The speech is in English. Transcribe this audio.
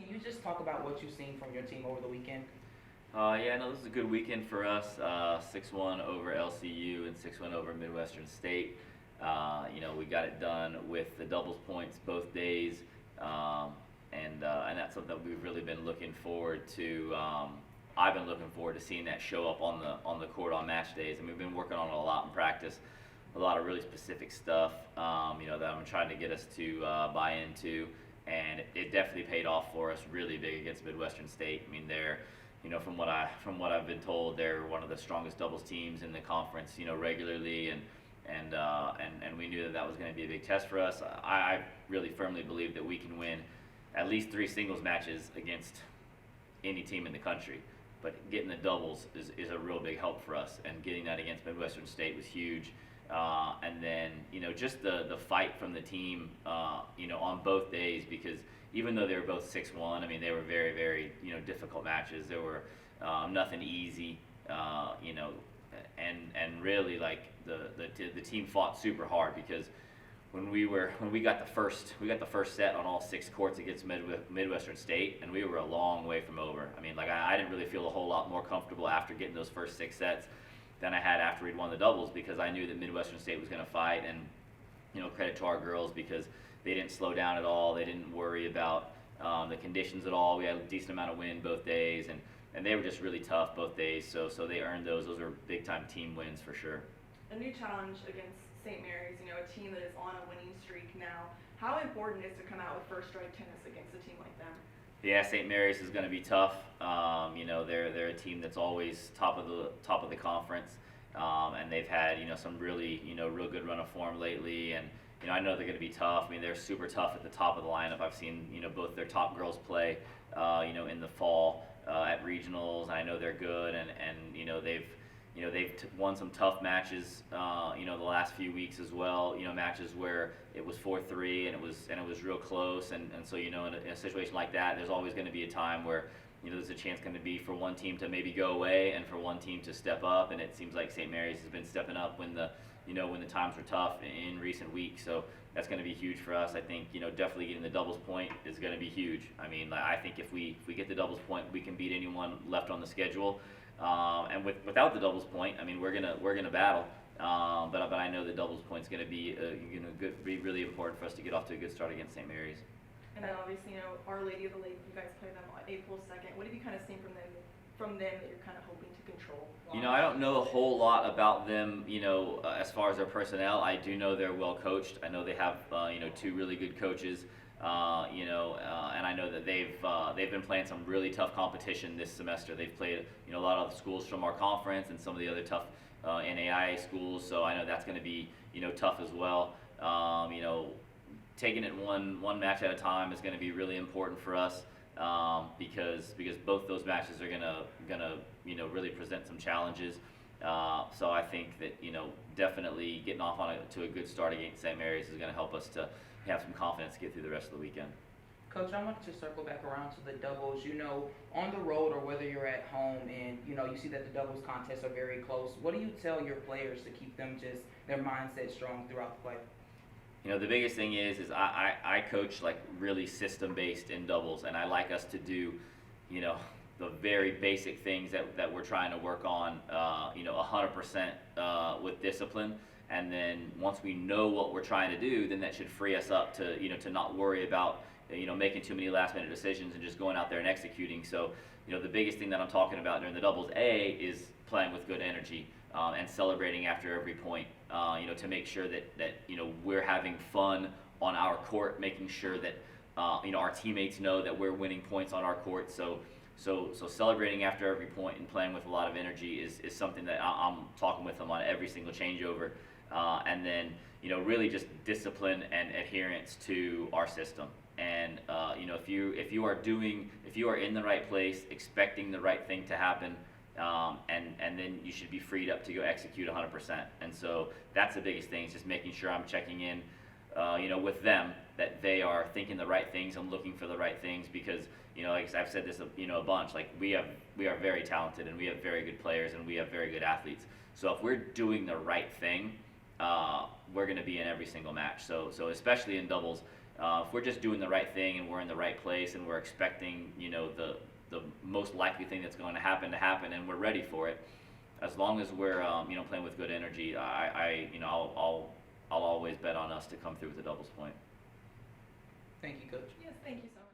Can you just talk about what you've seen from your team over the weekend? Yeah, no, this is a good weekend for us. 6-1 over LCU and 6-1 over Midwestern State. We got it done with the doubles points both days, and that's something that we've really been looking forward to. I've been looking forward to seeing that show up on the court on match days, and we've been working on it a lot in practice. A lot of really specific stuff, that I'm trying to get us to buy into, and it definitely paid off for us really big against Midwestern State. I mean, they're, from what I've been told, they're one of the strongest doubles teams in the conference, regularly, and we knew that was going to be a big test for us. I really firmly believe that we can win at least 3 singles matches against any team in the country. But getting the doubles is a real big help for us, and getting that against Midwestern State was huge. And then, just the fight from the team, on both days, because even though they were both 6-1, I mean, they were very, very, difficult matches. There were nothing easy, and really, like, the team fought super hard, because when we got the first set on all 6 courts against Midwestern State, and we were a long way from over. I mean, like, I didn't really feel a whole lot more comfortable after getting those first 6 sets than I had after we'd won the doubles, because I knew that Midwestern State was going to fight. And credit to our girls, because they didn't slow down at all. They didn't worry about the conditions at all. We had a decent amount of wind both days, and they were just really tough both days. So they earned those. Those are big time team wins for sure. A new challenge against St. Mary's, a team that is on a winning streak now. How important is to come out with first strike tennis against a team like them? Yeah, St. Mary's is going to be tough. They're a team that's always top of the conference, and they've had some really real good run of form lately. And I know they're going to be tough. I mean, they're super tough at the top of the lineup. I've seen both their top girls play in the fall at regionals. I know they're good, and they've won some tough matches, the last few weeks as well. Matches where it was 4-3 and it was real close, and so in a situation like that, there's always going to be a time where there's a chance going to be for one team to maybe go away and for one team to step up, and it seems like St. Mary's has been stepping up when the times were tough in recent weeks. So that's going to be huge for us. I think definitely getting the doubles point is going to be huge. I mean, I think if we get the doubles point, we can beat anyone left on the schedule. And without the doubles point, I mean, we're gonna battle. But I know the doubles point's gonna be be really important for us to get off to a good start against St. Mary's. And then obviously, Our Lady of the Lake, you guys play them on April 2nd. What have you kind of seen from them that you're kind of hoping to control? I don't know a whole lot about them, as far as their personnel. I do know they're well coached. I know they have, 2 really good coaches. And I know that they've been playing some really tough competition this semester. They've played a lot of the schools from our conference and some of the other tough NAIA schools. So I know that's going to be tough as well. Taking it one match at a time is going to be really important for us, because both those matches are gonna really present some challenges. So I think that definitely getting off to a good start against St. Mary's is going to help us to have some confidence to get through the rest of the weekend. Coach, I wanted to circle back around to the doubles. On the road or whether you're at home, and you see that the doubles contests are very close. What do you tell your players to keep them their mindset strong throughout the play? The biggest thing is I coach like really system based in doubles, and I like us to do the very basic things that we're trying to work on 100% with discipline. And then once we know what we're trying to do, then that should free us up to not worry about making too many last minute decisions and just going out there and executing. So the biggest thing that I'm talking about during the doubles is playing with good energy, and celebrating after every point, to make sure that we're having fun on our court, making sure that our teammates know that we're winning points on our court. So celebrating after every point and playing with a lot of energy is something that I'm talking with them on every single changeover. And then really just discipline and adherence to our system. And if you are in the right place, expecting the right thing to happen, and then you should be freed up to go execute 100%. And so that's the biggest thing, is just making sure I'm checking in with them, that they are thinking the right things and looking for the right things, because like I've said this a bunch, like we are very talented, and we have very good players, and we have very good athletes. So if we're doing the right thing, we're going to be in every single match. So especially in doubles, If we're just doing the right thing and we're in the right place and we're expecting, you know, the most likely thing that's going to happen and we're ready for it, as long as we're, you know, playing with good energy, you know, I'll always bet on us to come through with the doubles point. Thank you, Coach. Yes, thank you so much.